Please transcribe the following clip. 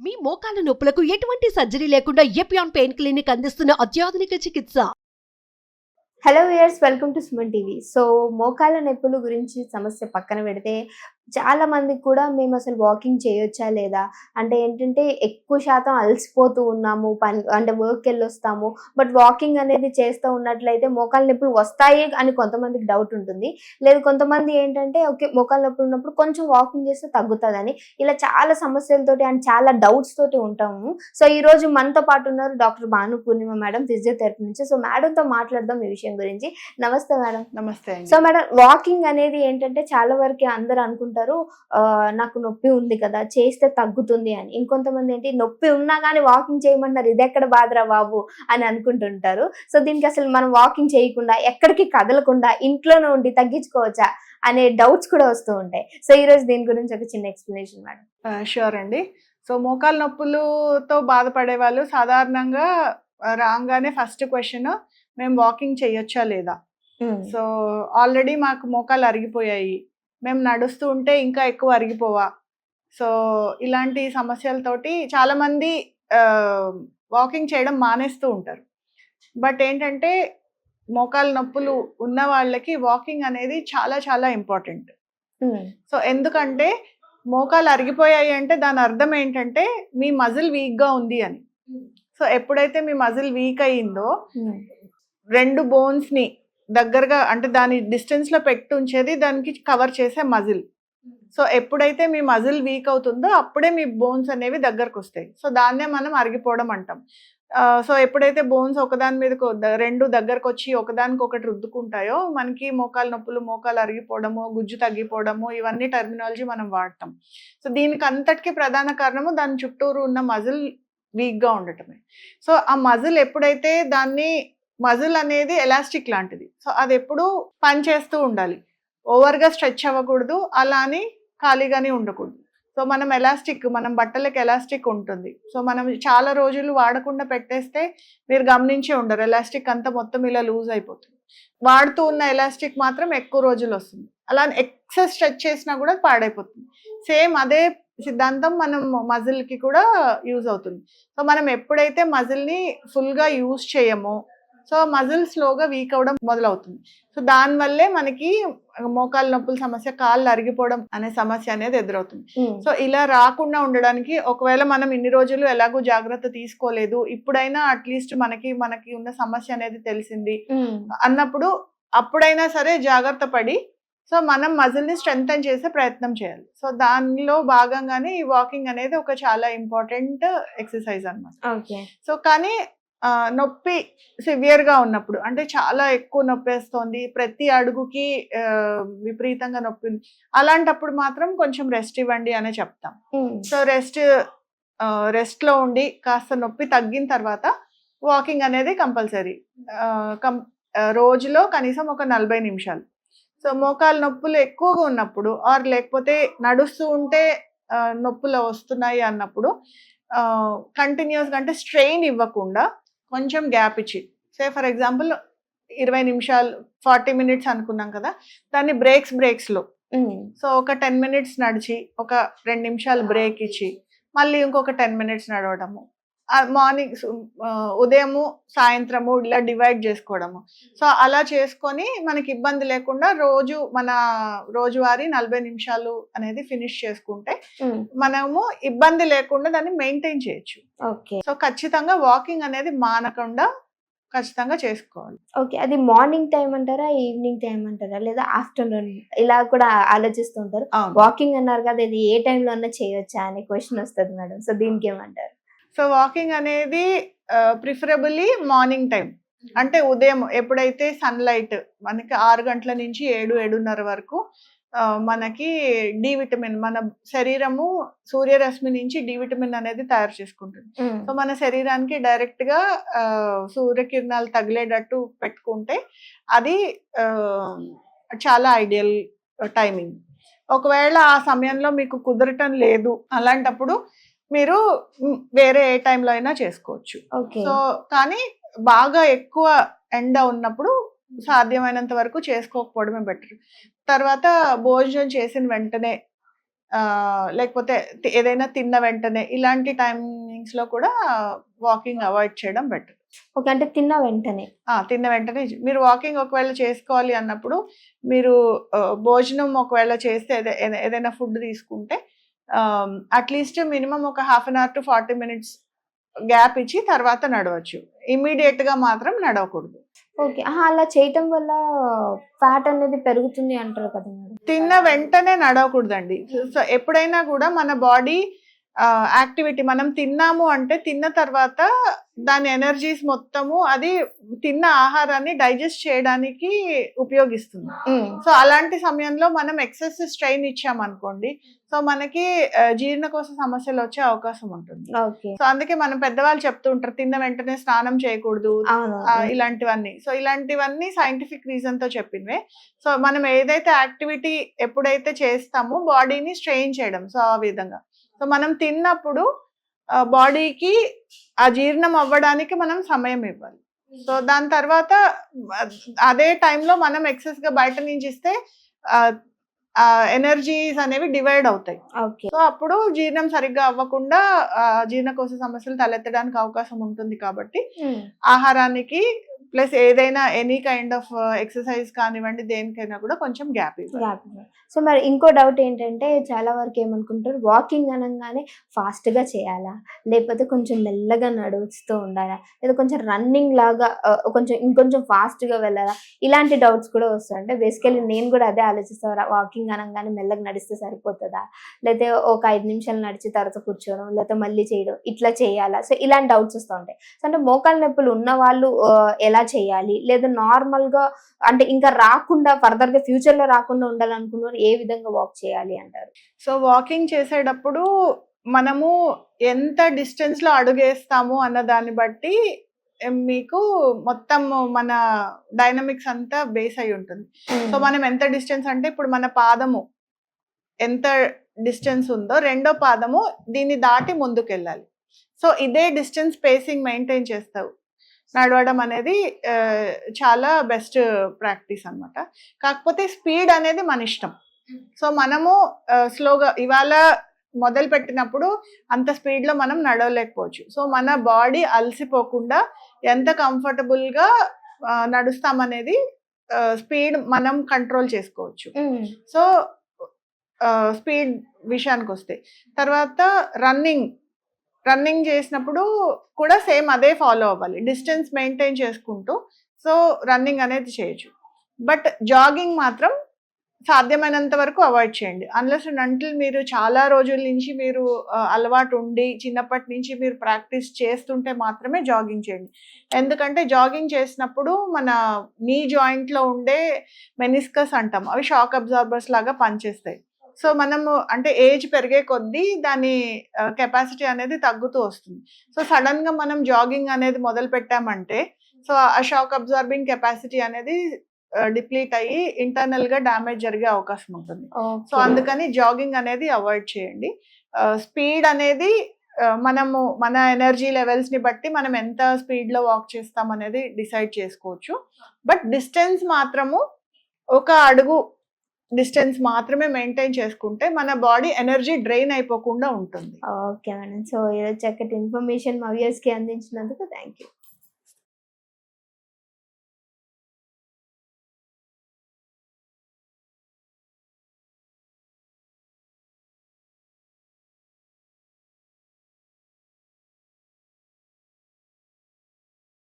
మీ మోకాల నొప్పులకు ఎటువంటి సర్జరీ లేకుండా ఎపియాన్ పెయిన్ క్లినిక్ అందిస్తున్న అత్యాధునిక చికిత్స. Hello viewers, welcome to Suman TV. So మోకాళ్ళ నొప్పుల గురించి సమస్య పక్కన పెడితే చాలా మందికి కూడా మేము అసలు వాకింగ్ చేయొచ్చా లేదా, అంటే ఏంటంటే ఎక్కువ శాతం అలసిపోతూ ఉన్నాము, పని అంటే వర్క్కి వెళ్ళొస్తాము, బట్ వాకింగ్ అనేది చేస్తూ ఉన్నట్లయితే మోకాళ్ళ నొప్పులు వస్తాయి అని కొంతమందికి డౌట్ ఉంటుంది. లేదు కొంతమంది ఏంటంటే ఓకే మోకాళ్ళ నొప్పులు ఉన్నప్పుడు కొంచెం వాకింగ్ చేస్తే తగ్గుతుందని, ఇలా చాలా సమస్యలతోటి అండ్ చాలా డౌట్స్ తోటి ఉంటాము. సో ఈ రోజు మనతో పాటు ఉన్నారు డాక్టర్ భాను పూర్ణిమ మేడం, ఫిజియోథెరపీ నుంచి. సో మేడంతో మాట్లాడదాం ఈ విషయం గురించి. నమస్తే మేడం. నమస్తే. సో మేడం, వాకింగ్ అనేది ఏంటంటే చాలా వరకు అందరూ అనుకుంటారు నాకు నొప్పి ఉంది కదా చేస్తే తగ్గుతుంది అని. ఇంకొంతమంది ఏంటి నొప్పి ఉన్నా కానీ వాకింగ్ చేయమంటారు, ఇది ఎక్కడ బాధరా బాబు అని అనుకుంటుంటారు. సో దీనికి అసలు మనం వాకింగ్ చేయకుండా ఎక్కడికి కదలకుండా ఇంట్లోనే ఉండి తగ్గించుకోవచ్చా అనే డౌట్స్ కూడా వస్తూ ఉంటాయి. సో ఈ రోజు దీని గురించి ఒక చిన్న ఎక్స్ప్లెనేషన్ మేడం. షూర్ అండి. సో మోకాలు నొప్పులతో బాధపడే వాళ్ళు సాధారణంగా రాగానే ఫస్ట్ క్వశ్చన్, మేము వాకింగ్ చేయొచ్చా లేదా. సో ఆల్రెడీ మాకు మోకాలు అరిగిపోయాయి, మేము నడుస్తూ ఉంటే ఇంకా ఎక్కువ అరిగిపోవా. సో ఇలాంటి సమస్యలతోటి చాలామంది వాకింగ్ చేయడం మానేస్తూ ఉంటారు. బట్ ఏంటంటే మోకాలు నొప్పులు ఉన్న వాళ్ళకి వాకింగ్ అనేది చాలా చాలా ఇంపార్టెంట్. సో ఎందుకంటే మోకాలు అరిగిపోయాయి అంటే దాని అర్థం ఏంటంటే మీ మజిల్ వీక్గా ఉంది అని. సో ఎప్పుడైతే మీ మజిల్ వీక్ అయ్యిందో రెండు బోన్స్ని దగ్గరగా, అంటే దాని డిస్టెన్స్లో పెట్టి ఉంచేది దానికి కవర్ చేసే మజిల్. సో ఎప్పుడైతే మీ మజిల్ వీక్ అవుతుందో అప్పుడే మీ బోన్స్ అనేవి దగ్గరకు వస్తాయి. సో దాన్నే మనం అరిగిపోవడం అంటాం. సో ఎప్పుడైతే బోన్స్ ఒకదాని మీద రెండు దగ్గరకు వచ్చి ఒకదానికొకటి రుద్దుకుంటాయో మనకి మోకాలు నొప్పులు, మోకాలు అరిగిపోవడము, గుజ్జు తగ్గిపోవడము, ఇవన్నీ టర్మినాలజీ మనం వాడతాం. సో దీనికి అంతటికీ ప్రధాన కారణము దాని చుట్టూరు ఉన్న మజిల్ వీక్గా ఉండటమే. సో ఆ మజిల్ ఎప్పుడైతే మజిల్ అనేది ఎలాస్టిక్ లాంటిది. సో అది ఎప్పుడు పని చేస్తూ ఉండాలి, ఓవర్గా స్ట్రెచ్ అవ్వకూడదు, అలా అని ఖాళీగానే ఉండకూడదు. సో మనం బట్టలకు ఎలాస్టిక్ ఉంటుంది. సో మనం చాలా రోజులు వాడకుండా పెట్టేస్తే మీరు గమనించే ఉండరు, ఎలాస్టిక్ అంతా మొత్తం ఇలా లూజ్ అయిపోతుంది. వాడుతూ ఉన్న ఎలాస్టిక్ మాత్రం ఎక్కువ రోజులు వస్తుంది. అలా ఎక్సెస్ స్ట్రెచ్ చేసినా కూడా పాడైపోతుంది. సేమ్ అదే సిద్ధాంతం మనం మజిల్కి కూడా యూజ్ అవుతుంది. సో మనం ఎప్పుడైతే మజిల్ని ఫుల్గా యూజ్ చేయమో సో మజిల్ స్లోగా వీక్ అవడం మొదలవుతుంది. సో దానివల్లే మనకి మోకాలు నొప్పుల సమస్య, కాళ్ళు అరిగిపోవడం అనే సమస్య అనేది ఎదురవుతుంది. సో ఇలా రాకుండా ఉండడానికి ఒకవేళ మనం ఇన్ని రోజులు ఎలాగో జాగ్రత్త తీసుకోలేదు, ఇప్పుడైనా అట్లీస్ట్ మనకి ఉన్న సమస్య అనేది తెలిసింది అన్నప్పుడు అప్పుడైనా సరే జాగ్రత్త పడి సో మనం మజిల్ని స్ట్రెంగ్తన్ చేసే ప్రయత్నం చేయాలి. సో దానిలో భాగంగానే ఈ వాకింగ్ అనేది ఒక చాలా ఇంపార్టెంట్ ఎక్సర్సైజ్ అన్నమాట. సో కానీ నొప్పి సివియర్గా ఉన్నప్పుడు, అంటే చాలా ఎక్కువ నొప్పి వేస్తోంది, ప్రతి అడుగుకి విపరీతంగా నొప్పి, అలాంటప్పుడు మాత్రం కొంచెం రెస్ట్ ఇవ్వండి అనే చెప్తాం. సో రెస్ట్లో ఉండి కాస్త నొప్పి తగ్గిన తర్వాత వాకింగ్ అనేది కంపల్సరీ, రోజులో కనీసం ఒక 40 నిమిషాలు. సో మోకాలు నొప్పులు ఎక్కువగా ఉన్నప్పుడు ఆర్ లేకపోతే నడుస్తూ ఉంటే నొప్పులు వస్తున్నాయి అన్నప్పుడు కంటిన్యూస్గా, అంటే స్ట్రెయిన్ ఇవ్వకుండా కొంచెం గ్యాప్ ఇచ్చి, సే ఫర్ ఎగ్జాంపుల్ 20 నిమిషాలు 40 మినిట్స్ అనుకున్నాం కదా, దాన్ని బ్రేక్స్లో సో ఒక 10 మినిట్స్ నడిచి ఒక 2 నిమిషాలు బ్రేక్ ఇచ్చి మళ్ళీ ఇంకొక 10 మినిట్స్ నడవడము, మార్నింగ్ ఉదయము సాయంత్రము ఇలా డివైడ్ చేసుకోవడము. సో అలా చేసుకొని మనకి ఇబ్బంది లేకుండా మన రోజువారీ 40 నిమిషాలు అనేది ఫినిష్ చేసుకుంటే మనము ఇబ్బంది లేకుండా దాన్ని మెయింటైన్ చేయొచ్చు. సో ఖచ్చితంగా వాకింగ్ అనేది మానకుండా ఖచ్చితంగా చేసుకోవాలి. ఓకే, అది మార్నింగ్ టైం అంటారా, ఈవినింగ్ టైం అంటారా, లేదా ఆఫ్టర్నూన్, ఇలా కూడా ఆలోచిస్తుంటారు. వాకింగ్ అన్నారు కదా, ఇది ఏ టైంలో అన్నా చేయొచ్చా అనే క్వశ్చన్ వస్తుంది మేడం. సో దీనికి ఏమంటారు? సో వాకింగ్ అనేది ప్రిఫరబుల్లీ మార్నింగ్ టైం, అంటే ఉదయం ఎప్పుడైతే సన్లైట్ మనకి 6 గంటల నుంచి 7-7:30 వరకు మనకి డి విటమిన్, మన శరీరము సూర్యరశ్మి నుంచి డి విటమిన్ అనేది తయారు చేసుకుంటుంది. సో మన శరీరానికి డైరెక్ట్గా సూర్యకిరణాలు తగిలేటట్టు పెట్టుకుంటే అది చాలా ఐడియల్ టైమింగ్. ఒకవేళ ఆ సమయంలో మీకు కుదరటం లేదు, అలాంటప్పుడు మీరు వేరే ఏ టైంలో అయినా చేసుకోవచ్చు. సో కానీ బాగా ఎక్కువ ఎండ ఉన్నప్పుడు సాధ్యమైనంత వరకు చేసుకోకపోవడమే బెటర్. తర్వాత భోజనం చేసిన వెంటనే లేకపోతే ఏదైనా తిన్న వెంటనే ఇలాంటి టైమింగ్స్ లో కూడా వాకింగ్ అవాయిడ్ చేయడం బెటర్. ఓకే, అంటే తిన్న వెంటనే మీరు వాకింగ్ ఒకవేళ చేసుకోవాలి అన్నప్పుడు మీరు భోజనం ఒకవేళ చేస్తే ఏదైనా ఫుడ్ తీసుకుంటే అట్లీస్ట్ మినిమం ఒక 1/2 hour to 40 minutes గ్యాప్ ఇచ్చి తర్వాత నడవచ్చు. ఇమీడియట్ గా మాత్రం నడవకూడదు. ఓకే, అలా చేయటం వల్ల ఫ్యాట్ అనేది పెరుగుతుంది అంటారు కదా మేడం? తిన్న వెంటనే నడవకూడదండి. సో ఎప్పుడైనా కూడా మన బాడీ యాక్టివిటీ, మనం తిన్నాము అంటే తిన్న తర్వాత దాని ఎనర్జీస్ మొత్తము అది తిన్న ఆహారాన్ని డైజెస్ట్ చేయడానికి ఉపయోగిస్తుంది. సో అలాంటి సమయంలో మనం ఎక్సెస్ స్ట్రెయిన్ ఇచ్చామనుకోండి, సో మనకి జీర్ణకోశ సమస్యలు వచ్చే అవకాశం ఉంటుంది. సో అందుకే మనం పెద్దవాళ్ళు చెప్తూ ఉంటారు తిన్న వెంటనే స్నానం చేయకూడదు ఇలాంటివన్నీ. సో ఇలాంటివన్నీ సైంటిఫిక్ రీజన్ తో చెప్పినవే. సో మనం ఏదైతే యాక్టివిటీ ఎప్పుడైతే చేస్తామో బాడీని స్ట్రెయిన్ చేయడం, సో ఆ విధంగా. సో మనం తిన్నప్పుడు బాడీకి ఆ జీర్ణం అవ్వడానికి మనం సమయం ఇవ్వాలి. సో దాని తర్వాత అదే టైంలో మనం ఎక్సెస్ గా బయట నుంచి ఇస్తే ఎనర్జీస్ అనేవి డివైడ్ అవుతాయి. సో అప్పుడు జీర్ణం సరిగ్గా అవ్వకుండా జీర్ణకోశ సమస్యలు తలెత్తడానికి అవకాశం ఉంటుంది. కాబట్టి ఆహారానికి ప్లస్ ఏదైనా ఎనీ కైండ్ ఆఫ్ ఎక్సర్సైజ్ కానివ్వండి దేనికైనా కూడా కొంచెం గ్యాప్ ఇవ్వాలి. సో మరి ఇంకో డౌట్ ఏంటంటే చాలా వరకు ఏమనుకుంటారు, వాకింగ్ అనగానే ఫాస్ట్ గా చేయాలా, లేకపోతే కొంచెం మెల్లగా నడుస్తూ ఉండాలా, లేదా కొంచెం రన్నింగ్ లాగా కొంచెం ఇంకొంచెం ఫాస్ట్ గా వెళ్ళాలా, ఇలాంటి డౌట్స్ కూడా వస్తాయి. అంటే బేసికలీ నేను కూడా అదే ఆలోచిస్తాను, వాకింగ్ అనగానే మెల్లగా నడిస్తే సరిపోతుందా, లేకపోతే ఒక 5 నిమిషాలు నడిచి తర్వాత కూర్చోవడం, లేకపోతే మళ్ళీ చేయడం, ఇట్లా చేయాలా? సో ఇలాంటి డౌట్స్ వస్తూ ఉంటాయి. సో అంటే మోకాలు నొప్పులు ఉన్న వాళ్ళు ఎలా చేయాలి, లేదా నార్మల్ గా అంటే ఇంకా రాకుండా ఫర్దర్ గా ఫ్యూచర్ లో రాకుండా ఉండాలనుకున్న ఏ విధంగా వాక్ చేయాలి అంటారు? సో వాకింగ్ చేసేటప్పుడు మనము ఎంత డిస్టెన్స్ లో అడుగేస్తాము అన్న దాన్ని బట్టి మీకు మొత్తం మన డైనమిక్స్ అంతా బేస్ అయి ఉంటుంది. సో మనం ఎంత డిస్టెన్స్ అంటే ఇప్పుడు మన పాదము ఎంత డిస్టెన్స్ ఉందో రెండో పాదము దీన్ని దాటి ముందుకెళ్ళాలి. సో ఇదే డిస్టెన్స్ స్పేసింగ్ మెయింటైన్ చేస్తావు నడవడం అనేది చాలా బెస్ట్ ప్రాక్టీస్ అన్నమాట. కాకపోతే స్పీడ్ అనేది మన ఇష్టం. సో మనము స్లోగా ఇవాళ మొదలు పెట్టినప్పుడు అంత స్పీడ్ లో మనం నడవలేకపోవచ్చు. సో మన బాడీ అలసిపోకుండా ఎంత కంఫర్టబుల్ గా నడుస్తామనేది స్పీడ్ మనం కంట్రోల్ చేసుకోవచ్చు. సో స్పీడ్ విషయానికి వస్తే తర్వాత రన్నింగ్ చేసినప్పుడు కూడా సేమ్ అదే ఫాలో అవ్వాలి, డిస్టెన్స్ మెయింటైన్ చేసుకుంటూ. సో రన్నింగ్ అనేది చేయొచ్చు. బట్ జాగింగ్ మాత్రం సాధ్యమైనంత వరకు అవాయిడ్ చేయండి. అన్లెస్ అండ్ అంటిల్ మీరు చాలా రోజుల నుంచి మీరు అలవాటు ఉండి చిన్నప్పటి నుంచి మీరు ప్రాక్టీస్ చేస్తుంటే మాత్రమే జాగింగ్ చేయండి. ఎందుకంటే జాగింగ్ చేసినప్పుడు మన నీ జాయింట్లో ఉండే మెనిస్కస్ అంటాం, అవి షాక్ అబ్జార్బర్స్ లాగా పనిచేస్తాయి. సో మనము అంటే ఏజ్ పెరిగే కొద్దీ దాని కెపాసిటీ అనేది తగ్గుతూ వస్తుంది. సో సడన్ గా మనం జాగింగ్ అనేది మొదలు పెట్టామంటే సో ఆ షాక్ అబ్జార్బింగ్ కెపాసిటీ అనేది డిప్లీట్ అయ్యి ఇంటర్నల్ గా డ్యామేజ్ జరిగే అవకాశం ఉంటుంది. సో అందుకని జాగింగ్ అనేది అవాయిడ్ చేయండి. స్పీడ్ అనేది మనము మన ఎనర్జీ లెవెల్స్ ని బట్టి మనం ఎంత స్పీడ్ లో వాక్ చేస్తాం అనేది డిసైడ్ చేసుకోవచ్చు. బట్ డిస్టెన్స్ మాత్రము ఒక అడుగు డిస్టెన్స్ మాత్రమే మెయింటైన్ చేసుకుంటే మన బాడీ ఎనర్జీ డ్రైన్ అయిపోకుండా ఉంటుంది. ఓకే మేడం, సో చక్కటి ఇన్ఫర్మేషన్ మా వ్యూయర్స్ కి అందించినందుకు థ్యాంక్ యూ.